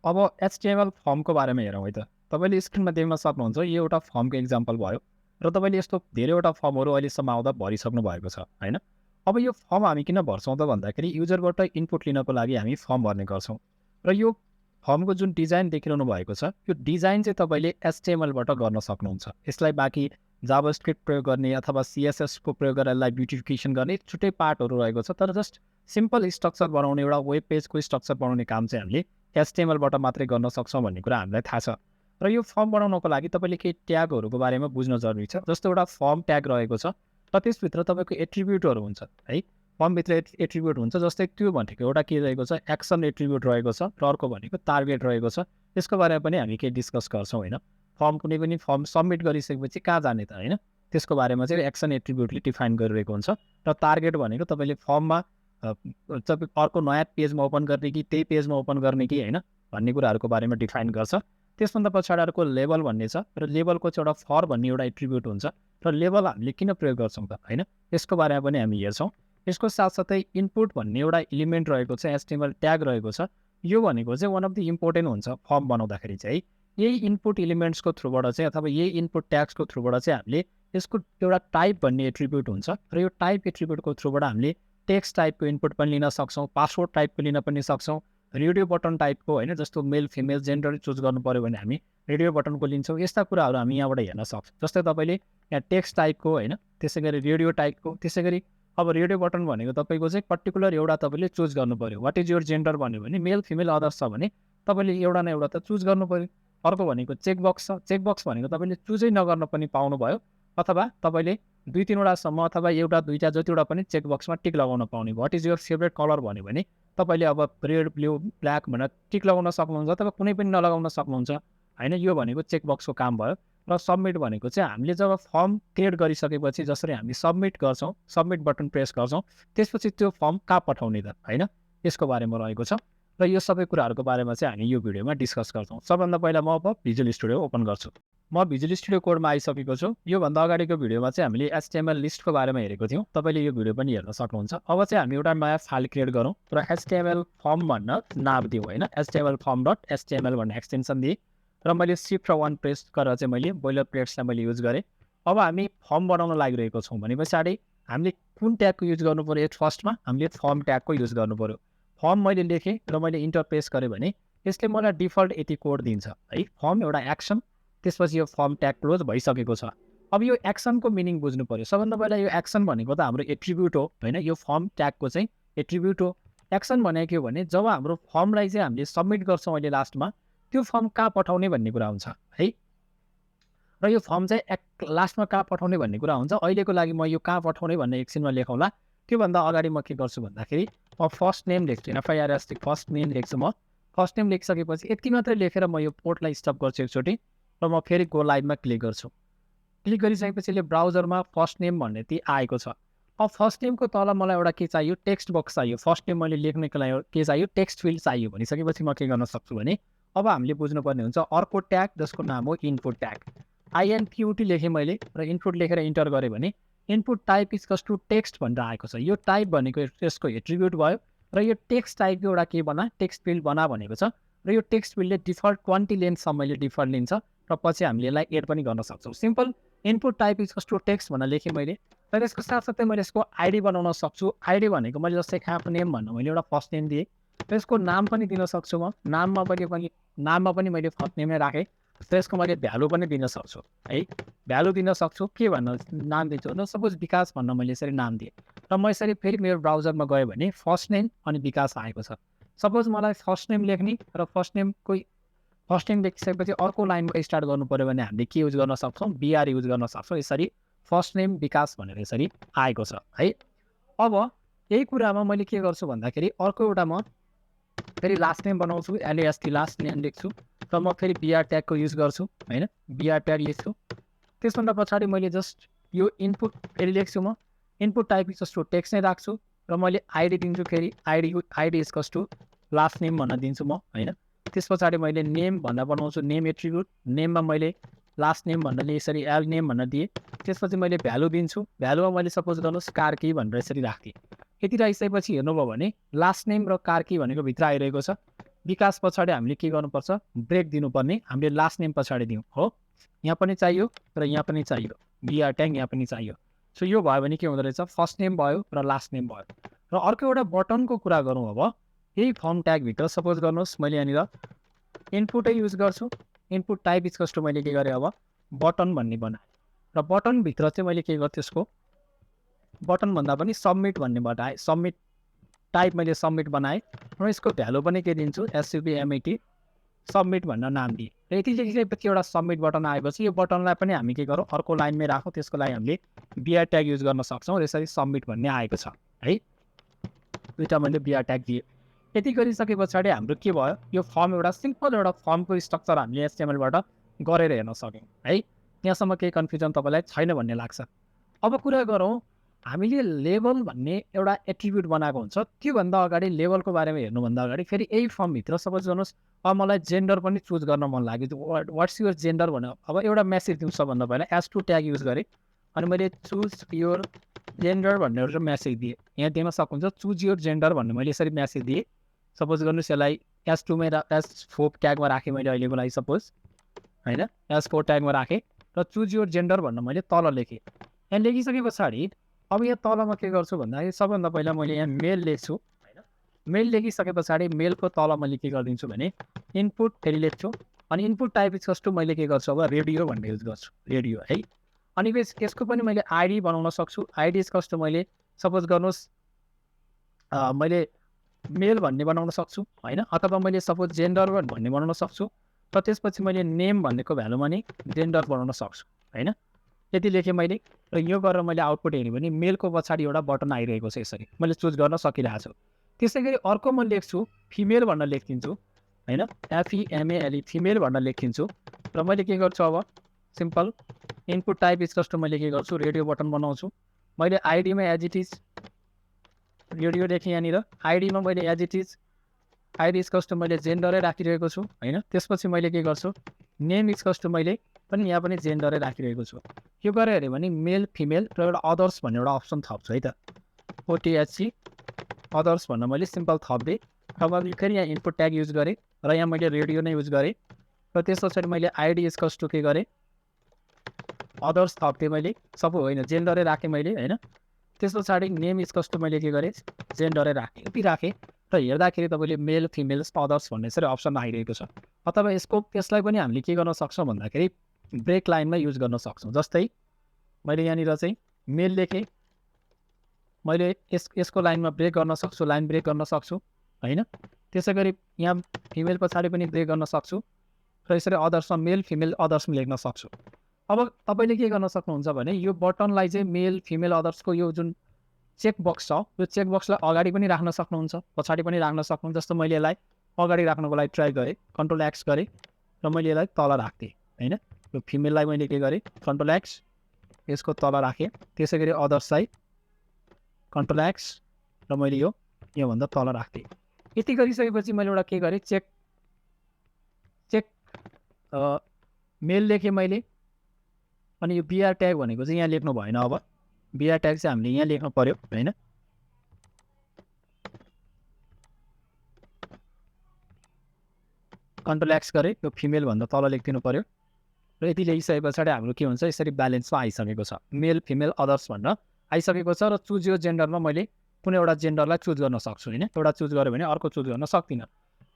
अब HTML फर्मको बारेमा हेरौँ है त। तपाईँले स्क्रिनमा देख्न सक्नुहुन्छ यो एउटा फर्मको एक्जाम्पल भयो र तपाईँले यस्तो धेरैवटा फर्महरू अहिलेसम्म आउँदा भरिसक्नु भएको छ हैन। अब यो फर्म हामी किन भर्छौँ त भन्दाखेरि युजरबाट इनपुट लिनको लागि हामी फर्म भर्ने गर्छौँ र यो फर्मको जुन डिजाइन देखिरहनु भएको छ यो डिजाइन चाहिँ तपाईँले HTMLबाट गर्न सक्नुहुन्छ। यसलाई बाँकी जाभास्क्रिप्ट प्रयोग गर्ने अथवा CSS को प्रयोग गरेर यसलाई ब्युटिफिकेसन गर्ने छुट्टै पार्टहरू रहेको छ, तर जस्ट सिम्पल स्ट्रक्चर बनाउने एउटा वेब पेजको स्ट्रक्चर बनाउने काम चाहिँ हामीले HTMLबाट मात्रै गर्न सक्छौँ भन्ने कुरा हामीलाई थाहा छ। र यो फर्म बनाउनको लागि तपाईँले केही ट्यागहरूको बारेमा बुझ्न जरुरी छ। जस्तो एउटा फर्म ट्याग रहेको छ र त्यसभित्र तपाईँको एट्रिब्युटहरू हुन्छ है। फर्मभित्र एट्रिब्युट हुन्छ, जस्तै त्यो भनेको एउटा के रहेको छ एक्सन एट्रिब्युट रहेको छ र अर्को भनेको टार्गेट रहेको छ। त्यसको बारेमा पनि हामी केही डिस्कस गर्छौँ होइन। फर्म कुनै पनि फर्म सबमिट गरिसकेपछि कहाँ जाने त होइन, त्यसको बारेमा चाहिँ एक्सन एट्रिब्युटले डिफाइन गरिरहेको हुन्छ। र टार्गेट भनेको तपाईँले फर्ममा तपाईँ अर्को नयाँ पेजमा ओपन गर्ने कि त्यही पेजमा ओपन गर्ने कि होइन भन्ने कुराहरूको बारेमा डिफाइन गर्छ। त्यसभन्दा पछाडि अर्को लेभल भन्ने छ र लेभलको चाहिँ एउटा फर भन्ने एउटा एट्रिब्युट हुन्छ र लेभल हामीले किन प्रयोग गर्छौँ त होइन, यसको बारेमा पनि हामी हेर्छौँ। यसको साथसाथै इनपुट भन्ने एउटा इलिमेन्ट रहेको छ, HTML ट्याग रहेको छ। यो भनेको चाहिँ वान अफ द इम्पोर्टेन्ट हुन्छ फर्म बनाउँदाखेरि चाहिँ। यही इनपुट इलिमेन्ट्सको थ्रुबाट चाहिँ अथवा यही इनपुट ट्याग्सको थ्रुबाट चाहिँ हामीले यसको एउटा टाइप भन्ने एट्रिब्युट हुन्छ र यो टाइप एट्रिब्युटको थ्रुबाट हामीले टेक्स्ट टाइपको इनपुट पनि लिन सक्छौँ, पासवर्ड टाइपको लिन पनि सक्छौँ, रेडियो बटन टाइपको होइन, जस्तो मेल फिमेल जेन्डर चुज गर्नु पऱ्यो भने हामी रेडियो बटनको लिन्छौँ। यस्ता कुराहरू हामी यहाँबाट हेर्न सक्छौँ। जस्तै तपाईँले यहाँ टेक्स्ट टाइपको होइन, त्यसै गरी रेडियो टाइपको, त्यसै गरी अब रेडियो बटन भनेको तपाईँको चाहिँ पर्टिकुलर एउटा तपाईँले चुज गर्नु पऱ्यो। वाट इज योर जेन्डर भन्यो भने मेल फिमेल अदर्स छ भने तपाईँले एउटा न एउटा त चुज गर्नु पऱ्यो। अर्को भनेको चेकबक्स छ। चेकबक्स भनेको तपाईँले चुजै नगर्न पनि पाउनुभयो, अथवा तपाईँले 2-3वटासम्म अथवा एउटा दुईवटा जतिवटा पनि चेकबक्समा टिक लगाउन पाउने। What is your favourite colour भन्यो भने तपाईँले अब रेड ब्लू ब्ल्याक भनेर टिक लगाउन सक्नुहुन्छ अथवा कुनै पनि नलगाउन सक्नुहुन्छ होइन। यो भनेको चेकबक्सको काम भयो। र सबमिट भनेको चाहिँ हामीले जब फर्म क्रिएट गरिसकेपछि जसरी हामी सबमिट गर्छौँ, सबमिट बटन प्रेस गर्छौँ, त्यसपछि त्यो फर्म कहाँ पठाउने त होइन, यसको बारेमा रहेको छ। र यो सबै कुराहरूको बारेमा चाहिँ हामी यो भिडियोमा डिस्कस गर्छौँ। सबभन्दा पहिला म अब भिजुअल स्टुडियो ओपन गर्छु। म भिजुअल स्टुडियो कोडमा आइसकेको छु। योभन्दा अगाडिको भिडियोमा चाहिँ हामीले HTML लिस्टको बारेमा हेरेको थियौँ, तपाईँले यो भिडियो पनि हेर्न सक्नुहुन्छ। अब चाहिँ हामी एउटा नयाँ फाइल क्रिएट गरौँ र HTML फर्म भन्न नाम दिउँ होइन, HTML form.html भन्ने एक्सटेन्सन दिएँ र मैले Shift र 1 प्रेस गरेर चाहिँ मैले बोइलर प्लेट्सलाई मैले युज गरेँ। अब हामी फर्म बनाउन लागिरहेको छौँ भने पछाडि हामीले कुन ट्यागको युज गर्नु पऱ्यो? फर्स्टमा हामीले फर्म ट्यागको युज गर्नु पऱ्यो। फर्म मैले लेखेँ र मैले इन्टर प्रेस गरेँ भने यसले मलाई डिफल्ट यति कोड दिन्छ है। फर्म एउटा एक्सन, त्यसपछि यो फर्म ट्याग क्लोज भइसकेको छ। अब यो एक्सनको मिनिङ बुझ्नु पऱ्यो। सबभन्दा पहिला यो एक्सन भनेको त हाम्रो एट्रिब्युट हो होइन, यो फर्म ट्यागको चाहिँ एट्रिब्युट हो। एक्सन भनेको के हो भने जब हाम्रो फर्मलाई चाहिँ हामीले सबमिट गर्छौँ अहिले लास्टमा, त्यो फर्म कहाँ पठाउने भन्ने कुरा हुन्छ है। र यो फर्म चाहिँ लास्टमा कहाँ पठाउने भन्ने कुरा हुन्छ। अहिलेको लागि म यो कहाँ पठाउने भन्ने एकछिनमा लेखौँला। त्योभन्दा अगाडि म के गर्छु भन्दाखेरि म फर्स्ट नेम लेख्छु, FIRST फर्स्ट नेम लेख्छु। म फर्स्ट नेम लेखिसकेपछि यति मात्रै लेखेर म यो पोर्टलाई स्टप गर्छु एकचोटि र म फेरि गो लाइभमा क्लिक गर्छु। क्लिक गरिसकेपछि यसले ब्राउजरमा फर्स्ट नेम भन्ने ती आएको छ। अब फर्स्ट नेमको तल मलाई एउटा के चाहियो? टेक्स्ट बक्स चाहियो। फर्स्ट नेम मैले लेख्नको लागि के चाहियो? टेक्स्ट फिल्ड चाहियो। भनिसकेपछि म के गर्न सक्छु भने अब हामीले बुझ्नुपर्ने हुन्छ अर्को ट्याग जसको नाम हो इनपुट ट्याग। INPUT लेखेँ मैले र इनपुट लेखेर इन्टर गरेँ भने input type is to text भनेर आएको छ। यो टाइप भनेको यसको एट्रिब्युट भयो र यो टेक्स्ट टाइपको एउटा के बना? टेक्स्ट फिल्ड बना भनेको छ। र यो टेक्स्ट फिल्डले डिफल्ट क्वान्टिटी लेन्थसम्म मैले डिफल्ट लिन्छ र पछि हामीले यसलाई एड पनि गर्न सक्छौँ। Simple input type is to text भनेर लेखेँ मैले। र यसको साथसाथै मैले यसको आइडी बनाउन सक्छु। आइडी भनेको मैले जस्तै एप नेम भन्नु मैले एउटा फर्स्ट नेम दिएँ र यसको नाम पनि दिन सक्छु। म नाममा पनि मैले फर्स्ट नेम नै राखेँ। त्यसको मैले भ्यालु पनि दिन सक्छु है। भ्यालु दिन सक्छु के भन्न नाम दिन्छु भने सपोज विकास भन्न मैले यसरी नाम दिएँ र म यसरी फेरि मेरो ब्राउजरमा गएँ भने फर्स्ट नेम अनि विकास आएको छ। सपोज मलाई फर्स्ट नेम लेख्ने र फर्स्ट नेम लेखिसकेपछि अर्को लाइनमा स्टार्ट गर्नु पऱ्यो भने हामीले के युज गर्न सक्छौँ? BR युज गर्न सक्छौँ। यसरी फर्स्ट नेम विकास भनेर यसरी आएको छ है। अब यही कुरामा मैले के गर्छु भन्दाखेरि अर्को एउटा म फेरि लास्ट नेम बनाउँछु, LAST लास्ट नेम लेख्छु र म फेरि BR ट्यागको युज गर्छु होइन, BR ट्याग लेख्छु। त्यसभन्दा पछाडि मैले जस्ट यो इनपुट फेरि लेख्छु। म input type is to text नै राख्छु र मैले आइडी दिन्छु। फेरि ID is to last name भन्न दिन्छु म होइन। त्यस पछाडि मैले नेम भनेर बनाउँछु, नेम एट्रिब्युट। नेममा मैले लास्ट नेम भन्नाले यसरी एल नेम भन्न दिएँ। त्यसपछि मैले भ्यालु दिन्छु। भ्यालुमा मैले सपोज गर्नुहोस् कार्की भनेर यसरी राख्थेँ। यति राखिसकेपछि हेर्नुभयो भने लास्ट नेम र कार्की भनेको भित्र आइरहेको छ। विकास पछाडि हामीले के गर्नुपर्छ ब्रेक दिनुपर्ने हामीले लास्ट नेम पछाडि दिउँ हो यहाँ पनि चाहियो र यहाँ पनि चाहियो बिआर ट्याग यहाँ पनि चाहियो सो यो भयो भने के हुँदो रहेछ फर्स्ट नेम भयो र लास्ट नेम भयो र अर्को एउटा बटनको कुरा गरौँ अब यही फर्म ट्यागभित्र सपोज गर्नुहोस् मैले यहाँनिर इनपुटै युज गर्छु इनपुट टाइप इज कस्तो मैले के गरेँ अब बटन भन्ने बनाएँ र बटनभित्र चाहिँ मैले के गरेँ त्यसको बटन भन्दा पनि सबमिट भन्ने बनाएँ सबमिट टाइप मैले सबमिट बनाएँ र यसको भ्यालु पनि के दिन्छु SUBMIT सबमिट भनेर नाम दिएँ र यति लेखिसकेपछि एउटा सबमिट बटन आएपछि यो बटनलाई पनि हामी के गरौँ अर्को लाइनमै राखौँ त्यसको लागि हामीले बिआर ट्याग युज गर्न सक्छौँ र यसरी सबमिट भन्ने आएको छ है दुईवटा मैले बिआर ट्याग दिएँ यति गरिसके पछाडि हाम्रो के भयो यो फर्म एउटा सिम्पल एउटा फर्मको स्ट्रक्चर हामीले HTML-बाट गरेर हेर्न सक्यौँ है त्यहाँसम्म केही कन्फ्युजन तपाईँलाई छैन भन्ने लाग्छ अब कुरा गरौँ हामीले लेबल भन्ने एउटा एट्रिब्युट बनाएको हुन्छ त्योभन्दा अगाडि लेबलको बारेमा हेर्नुभन्दा अगाडि फेरि यही फर्मभित्र सपोज गर्नुहोस् अब मलाई जेन्डर पनि चुज गर्न मन लाग्यो वाट्स युर जेन्डर भनेर अब एउटा मेसेज दिउँ सबभन्दा पहिला S2 ट्याग युज गरेँ अनि मैले चुज योर जेन्डर भनेर चाहिँ मेसेज दिएँ यहाँ दिन सक्नुहुन्छ चुज योर जेन्डर भन्ने मैले यसरी मेसेज दिएँ सपोज गर्नुहोस् यसलाई S2 मै S4 ट्यागमा राखेँ मैले अहिलेको लागि सपोज होइन S4 ट्यागमा राखेँ र चुज योर जेन्डर भनेर मैले तल लेखेँ यहाँ लेखिसके पछाडि अब यहाँ तलमा के गर्छु भन्दाखेरि सबभन्दा पहिला मैले यहाँ मेल लेख्छु होइन मेल लेखिसके पछाडि मेलको तल मैले के गरिदिन्छु भने इनपुट फेरि लेख्छु अनि इनपुट टाइप इज कस्तो मैले के गर्छु अब रेडियो भन्ने युज गर्छु रेडियो है अनि यसको पनि मैले आइडी बनाउन सक्छु आइडी इज कस्तो मैले सपोज गर्नुहोस् मैले मेल भन्ने बनाउन सक्छु होइन अथवा मैले सपोज जेन्डर भन्ने बनाउन सक्छु र त्यसपछि मैले नेम भन्नेको भ्यालुमा नि जेन्डर बनाउन सक्छु होइन यति लेखेँ मैले र यो गरेर मैले आउटपुट हेरेँ भने मेलको पछाडि एउटा बटन आइरहेको छ यसरी मैले चुज गर्न सकिरहेको छु त्यसै गरी अर्को म लेख्छु फिमेल भनेर लेखिदिन्छु होइन FEMALE फिमेल भनेर लेखिदिन्छु र मैले के गर्छु अब सिम्पल इनपुट टाइप इज कस्तो मैले के गर्छु रेडियो बटन बनाउँछु मैले आइडीमा एज इट इज रेडियो लेखेँ यहाँनिर आइडीमा मैले as it is ID is कस्तो मैले जेन्डरै राखिरहेको छु होइन त्यसपछि मैले के गर्छु नेम इज कस्तो मैले पनि यहाँ पनि जेन्डरै राखिरहेको छु यो गरेर हेऱ्यो भने मेल फिमेल र एउटा अदर्स भन्ने एउटा अप्सन थप्छु है त OTHC अदर्स भनेर मैले सिम्पल थपिदिएँ अब फेरि यहाँ इनपुट ट्याग युज गरेँ र यहाँ मैले रेडियो नै युज गरेँ र त्यस पछाडि मैले आइडी इज कस्तो के गरेँ अदर्स थप्थेँ मैले सबै होइन जेन्डरै राखेँ मैले होइन त्यस पछाडि नेम इज कस्तो मैले के गरेँ जेन्डरै राखेँ यति राखेँ र हेर्दाखेरि तपाईँले मेल फिमेल अदर्स भन्ने यसरी अप्सन आइरहेको छ अथवा यसलाई पनि हामीले के गर्न सक्छौँ भन्दाखेरि ब्रेक लाइनमा युज गर्न सक्छौँ जस्तै मैले यहाँनिर चाहिँ मेल लेखेँ मैले यसको लाइनमा ब्रेक गर्न सक्छु लाइन ब्रेक गर्न सक्छु होइन त्यसै गरी यहाँ फिमेल पछाडि पनि ब्रेक गर्न सक्छु र यसरी अदर्समा मेल फिमेल अदर्समा लेख्न सक्छु अब तपाईँले के गर्न सक्नुहुन्छ भने यो बटनलाई चाहिँ मेल फिमेल अदर्सको यो जुन चेकबक्स छ यो चेकबक्सलाई अगाडि पनि राख्न सक्नुहुन्छ पछाडि पनि राख्न सक्नुहुन्छ जस्तो मैले यसलाई अगाडि राख्नको लागि ट्राई गरेँ CTRL-X गरेँ र मैले यसलाई तल राख्थेँ होइन यो फिमेललाई मैले के गरेँ CTRL-X यसको तल राखेँ त्यसै गरी अदर्सलाई CTRL-X र मैले योभन्दा तल राख्थेँ यति गरिसकेपछि मैले एउटा के गरेँ चेक मेल लेखेँ मैले अनि यो बिआर ट्याग भनेको चाहिँ यहाँ लेख्नु भएन अब बिआर ट्याग चाहिँ हामीले यहाँ लेख्नु पर्यो होइन CTRL-X गरेँ यो फिमेल भन्दा तल लेखिदिनु पर्यो र यति लेखिसके पछाडि हाम्रो के हुन्छ यसरी ब्यालेन्समा आइसकेको छ मेल फिमेल अदर्स भनेर आइसकेको छ र चुज यो जेन्डरमा मैले कुनै एउटा जेन्डरलाई चुज गर्न सक्छु होइन एउटा चुज गऱ्यो भने अर्को चुज गर्न सक्दिनँ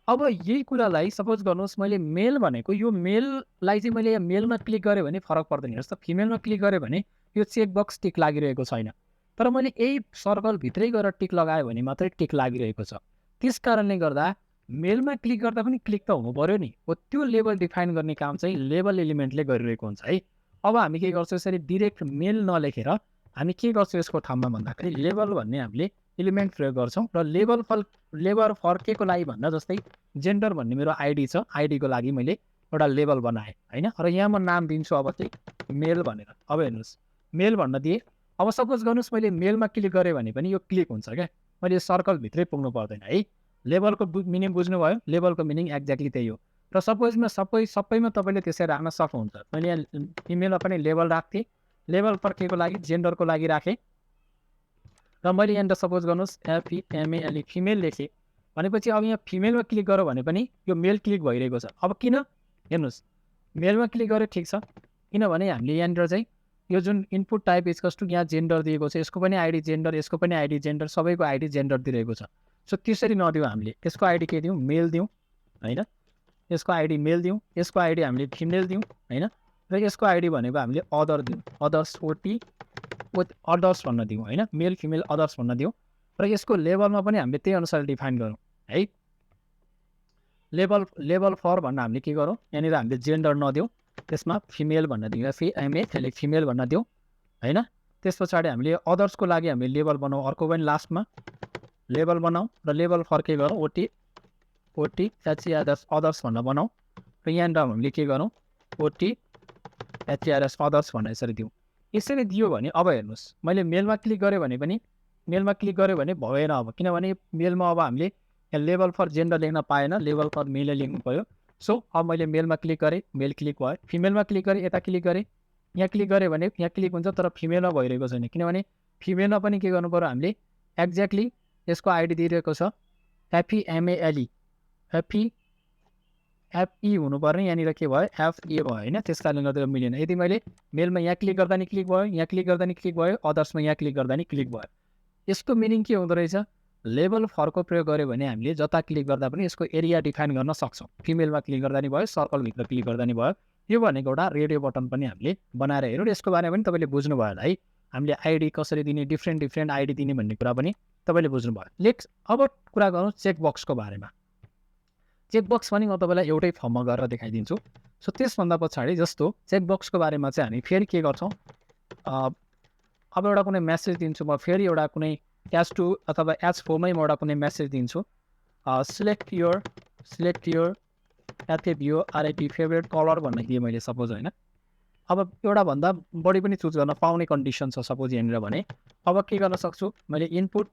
अब यही कुरालाई सपोज गर्नुहोस् मैले मेल भनेको यो मेललाई चाहिँ मैले यहाँ मेलमा क्लिक गरेँ भने फरक पर्दैन हेर्नुहोस् त फिमेलमा क्लिक गरेँ भने यो चेकबक्स टिक लागिरहेको छैन तर मैले यही सर्कलभित्रै गएर टिक लगाएँ भने मात्रै टिक लागिरहेको छ त्यस कारणले गर्दा मेलमा क्लिक गर्दा पनि क्लिक त हुनु पऱ्यो नि हो त्यो लेभल डिफाइन गर्ने काम चाहिँ लेभल एलिमेन्टले गरिरहेको हुन्छ है अब हामी के गर्छौँ यसरी डिरेक्ट मेल नलेखेर हामी के गर्छौँ यसको ठाउँमा भन्दाखेरि लेभल भन्ने हामीले एलिमेन्ट प्रयोग गर्छौँ र लेबर फर के को लागि भन्दा जस्तै जेन्डर भन्ने मेरो आइडी छ आइडीको लागि मैले एउटा लेभल बनाएँ होइन र यहाँ म नाम दिन्छु अब चाहिँ मेल भनेर अब हेर्नुहोस् मेल भन्न दिएँ अब सपोज गर्नुहोस् मैले मेलमा क्लिक गरेँ भने पनि यो क्लिक हुन्छ क्या मैले यो सर्कलभित्रै पुग्नु पर्दैन है लेभलको मिनिङ बुझ्नुभयो लेभलको मिनिङ एक्ज्याक्टली त्यही हो र सपोजमा सबैमा तपाईँले त्यसरी राख्न सक्नुहुन्छ मैले यहाँ इमेलमा पनि लेभल राख्थेँ लेभल फर के को लागि जेन्डरको लागि राखेँ र मैले यहाँनिर सपोज गर्नुहोस् FEMALE फिमेल लेखेँ भनेपछि अब यहाँ फिमेलमा क्लिक गऱ्यो भने पनि यो मेल क्लिक भइरहेको छ। अब किन हेर्नुहोस्, मेलमा क्लिक गरे ठिक छ, किनभने हामीले यहाँनिर चाहिँ यो जुन इनपुट टाइप इक्वल्स टु यहाँ जेन्डर दिएको छ, यसको पनि आइडी जेन्डर, यसको पनि आइडी जेन्डर, सबैको आइडी जेन्डर दिइरहेको छ। सो त्यसरी नदिउँ, हामीले यसको आइडी के दिउँ, मेल दिउँ होइन, यसको आइडी मेल दिउँ, यसको आइडी हामीले फिमेल दिउँ होइन, र यसको आइडी भनेको हामीले अदर दिउँ, अदर्स ओटी विथ अदर्स भन्न दिउँ होइन, मेल फिमेल अदर्स भन्न दिउँ। र यसको लेभलमा पनि हामीले त्यही अनुसार डिफाइन गरौँ है। लेभल फर भन्न हामीले के गरौँ, यहाँनिर हामीले जेन्डर नदिउँ, त्यसमा फिमेल भन्न दिउँ, फिमेल भन्न दिउँ होइन। त्यस पछाडि हामीले अदर्सको लागि हामीले लेभल बनाऊ, अर्को पनि लास्टमा लेभल बनाऊ, र लेभल फर के गरौँ, ओटी अदर्स भनेर बनाऊ, र यहाँनिर हामीले के गरौँ, ओटी अदर्स भनेर यसरी दिउँ। यसरी दियो भने अब हेर्नुहोस्, मैले मेलमा क्लिक गरेँ भने पनि भएन अब, किनभने मेलमा अब हामीले यहाँ लेभल फर जेन्डर लेख्न पाएन, लेभल फर मेल लेख्नु पऱ्यो। सो अब मैले मेलमा क्लिक गरेँ, मेल क्लिक भयो, फिमेलमा क्लिक गरेँ, यता क्लिक गरेँ, यहाँ क्लिक गरेँ भने यहाँ क्लिक हुन्छ, तर फिमेलमा भइरहेको छैन, किनभने फिमेलमा पनि के गर्नु पऱ्यो, हामीले एक्ज्याक्टली यसको आइडी दिइरहेको छ FEMALE, FE हुनुपर्ने, यहाँनिर के भयो, FA भयो होइन, त्यस कारणले गर्दा मिलेन। यदि मैले मेलमा यहाँ क्लिक गर्दा नि क्लिक भयो, यहाँ क्लिक गर्दा नि क्लिक भयो, अदर्समा यहाँ क्लिक गर्दा नि क्लिक भयो। यसको मिनिङ के हुँदो रहेछ, लेभल फरको प्रयोग गऱ्यो भने हामीले जता क्लिक गर्दा पनि यसको एरिया डिफाइन गर्न सक्छौँ। फिमेलमा क्लिक गर्दा नि भयो, सर्कलभित्र क्लिक गर्दा नि भयो। यो भनेको एउटा रेडियो बटन पनि हामीले बनाएर हेरौँ, यसको बारेमा पनि तपाईँले बुझ्नुभयो होला है, हामीले आइडी कसरी दिने, डिफ्रेन्ट आइडी दिने भन्ने कुरा पनि तपाईँले बुझ्नुभयो। नेक्स्ट अब कुरा गरौँ चेकबक्सको बारेमा। चेकबक्स पनि म तपाईँलाई एउटै फर्ममा गरेर देखाइदिन्छु। सो त्यसभन्दा पछाडि जस्तो चेकबक्सको बारेमा चाहिँ हामी फेरि के गर्छौँ, अब एउटा कुनै मेसेज दिन्छु म, फेरि एउटा कुनै H2 अथवा H4मै म एउटा कुनै मेसेज दिन्छु, select your FABO RIP favourite colour भन्ने दिएँ मैले सपोज होइन। अब एउटा भन्दा बढी पनि चुज गर्न पाउने कन्डिसन छ सपोज यहाँनिर भने। अब के गर्न सक्छु, मैले इनपुट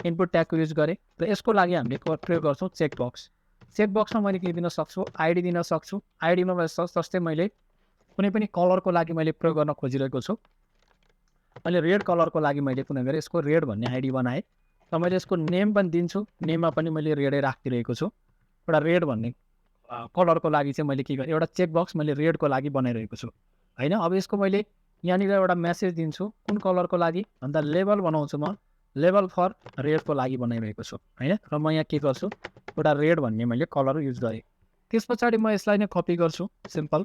इनपुट ट्यागको युज गरेँ, र यसको लागि हामीले प्रयोग गर्छौँ चेकबक्समा मैले के दिन सक्छु, आइडी दिन सक्छु। आइडीमा जस्तै मैले कुनै पनि कलरको लागि मैले प्रयोग गर्न खोजिरहेको छु, मैले रेड कलरको लागि मैले कुनै गरेँ यसको रेड भन्ने आइडी बनाएँ, र मैले यसको नेम पनि दिन्छु, नेममा पनि मैले रेडै राखिदिरहेको छु। एउटा रेड भन्ने कलरको लागि चाहिँ मैले के गरेँ, एउटा चेकबक्स मैले रेडको लागि बनाइरहेको छु होइन। अब यसको मैले यहाँनिर एउटा मेसेज दिन्छु, कुन कलरको लागि भन्दा लेभल बनाउँछु म, लेभल फर रेडको लागि बनाइरहेको छु होइन। र म यहाँ के गर्छु, एउटा रेड भन्ने मैले कलर युज गरेँ। त्यस पछाडि म यसलाई नै कपी गर्छु, सिम्पल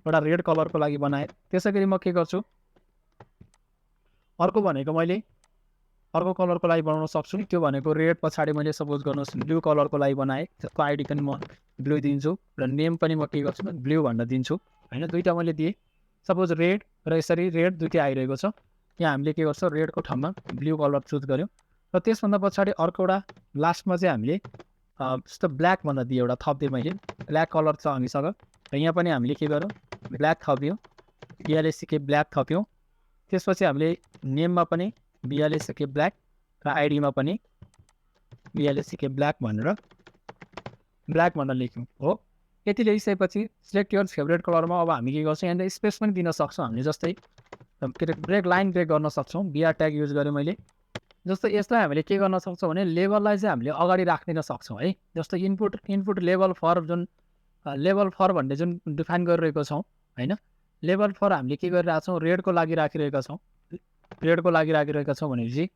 एउटा रेड कलरको लागि बनाएँ। त्यसै गरी म के गर्छु, अर्को भनेको मैले अर्को कलरको लागि बनाउन सक्छु, त्यो भनेको रेड पछाडि मैले सपोज गर्नुहोस् ब्लू कलरको लागि बनाएँ, त्यसको आइडी पनि म ब्लू दिन्छु, र नेम पनि म के गर्छु ब्लू भनेर दिन्छु होइन। दुईवटा मैले दिएँ, सपोज रेड र यसरी रेड दुईवटै आइरहेको छ। यहाँ हामीले के गर्छौँ, रेडको ठाउँमा ब्लू कलर चुज गऱ्यौँ, र त्यसभन्दा पछाडि अर्को एउटा लास्टमा चाहिँ हामीले जस्तो ब्ल्याक भनेर दिएँ, एउटा थपिदिएँ मैले, ब्ल्याक कलर छ हामीसँग, र यहाँ पनि हामीले के गरौँ, ब्ल्याक थप्यौँ, BLACK ब्ल्याक थप्यौँ। त्यसपछि हामीले नेममा पनि BLACK ब्ल्याक, र आइडीमा पनि BLACK ब्ल्याक भनेर लेख्यौँ हो। यति लेखिसकेपछि सिलेक्ट योर फेभरेट कलरमा अब हामी के गर्छौँ, यहाँनिर स्पेस पनि दिन सक्छौँ हामीले, जस्तै के अरे लाइन ब्रेक गर्न सक्छौँ, BR ट्याग युज गरेँ मैले। जस्तो यसलाई हामीले के गर्न सक्छौँ भने लेभललाई चाहिँ हामीले अगाडि राखिदिन सक्छौँ है। जस्तो इनपुट लेभल फर जुन लेभल फर भन्ने जुन डिफाइन गरिरहेको छौँ होइन, लेभल फर हामीले के गरिरहेको छौँ, रेडको लागि राखिरहेका छौँ, भनेपछि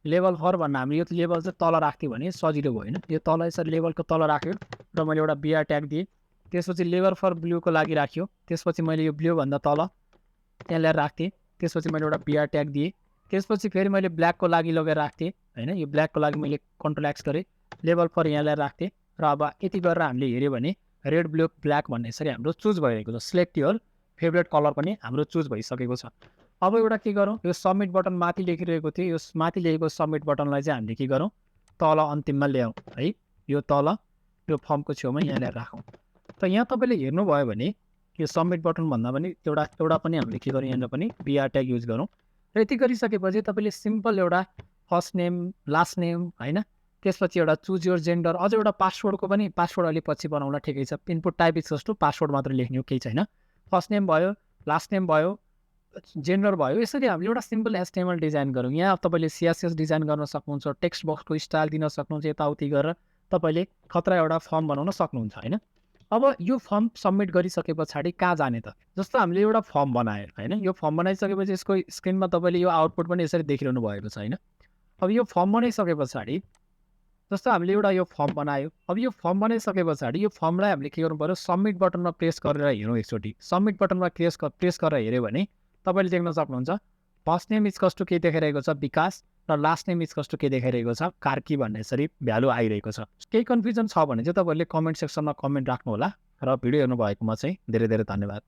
लेभल फर भन्न हामीले यो लेभल चाहिँ तल राख्थ्यो भने सजिलो भयो होइन। यो तल यसरी लेभलको तल राख्यो, र मैले एउटा BR ट्याग दिएँ। त्यसपछि लेभल फर ब्लूको लागि राख्यो, त्यसपछि मैले यो ब्लूभन्दा तल त्यहाँ ल्याएर राख्थेँ, त्यसपछि मैले एउटा BR ट्याग दिएँ। त्यसपछि फेरि मैले ब्ल्याकको लागि लगेर राख्थेँ होइन, यो ब्ल्याकको लागि मैले CTRL X गरेँ, लेभल फर यहाँ ल्याएर राख्थेँ, र अब यति गरेर हामीले हेऱ्यो भने रेड ब्लू ब्ल्याक भन्ने यसरी हाम्रो चुज भइरहेको छ। सिलेक्ट योर फेभरेट कलर पनि हाम्रो चुज भइसकेको छ। अब एउटा के गरौँ, यो सबमिट बटन माथि लेखिरहेको थियो, यो माथि लेखेको सबमिट बटनलाई चाहिँ हामीले के गरौँ, तल अन्तिममा ल्याउँ है, यो तल यो फर्मको छेउमा यहाँ ल्याएर राखौँ। त यहाँ तपाईँले हेर्नुभयो भने यो सबमिट बटन भन्दा पनि एउटा पनि हामीले के गरौँ, यहाँनिर पनि BR ट्याग युज गरौँ। र यति गरिसकेपछि तपाईँले सिम्पल एउटा फर्स्ट नेम लास्ट नेम होइन, त्यसपछि एउटा चुज योर जेन्डर, अझ एउटा पासवर्डको पनि, पासवर्ड अलि पछि बनाउला ठिकै छ, input type equals to password मात्र लेख्ने हो, केही छैन। फर्स्ट नेम भयो, लास्ट नेम भयो, जेन्डर भयो। यसरी हामीले एउटा सिम्पल एचटीएमएल डिजाइन गरौँ। यहाँ तपाईँले सीएसएस डिजाइन गर्न सक्नुहुन्छ, टेक्स्ट बक्सको स्टाइल दिन सक्नुहुन्छ, यताउति गरेर तपाईँले खतरा एउटा फर्म बनाउन सक्नुहुन्छ होइन। अब यो फर्म सबमिट गरिसके पछाडि कहाँ जाने त? जस्तो हामीले एउटा फर्म बनायो होइन, यो फर्म बनाइसकेपछि यसको स्क्रिनमा तपाईँले यो आउटपुट पनि यसरी देखिरहनु भएको छ होइन। अब यो फर्म बनाइसके पछाडि जस्तो हामीले एउटा यो फर्म बनायो। अब यो फर्म बनाइसके पछाडि यो फर्मलाई हामीले के गर्नु पऱ्यो, सबमिट बटनमा प्रेस गरेर हेरौँ एकचोटि। सबमिट बटनमा प्रेस गरेर हेऱ्यो भने तपाईँले देख्न सक्नुहुन्छ फर्स्ट नेम इजकस टु के देखाइरहेको छ, विकास, र लास्ट नेम इजकस टु के देखाइरहेको छ, कार्की भन्ने यसरी भ्यालु आइरहेको छ। केही कन्फ्युजन छ भने चाहिँ तपाईँहरूले कमेन्ट सेक्सनमा कमेन्ट राख्नुहोला र भिडियो हेर्नुभएकोमा चाहिँ धेरै धेरै धन्यवाद।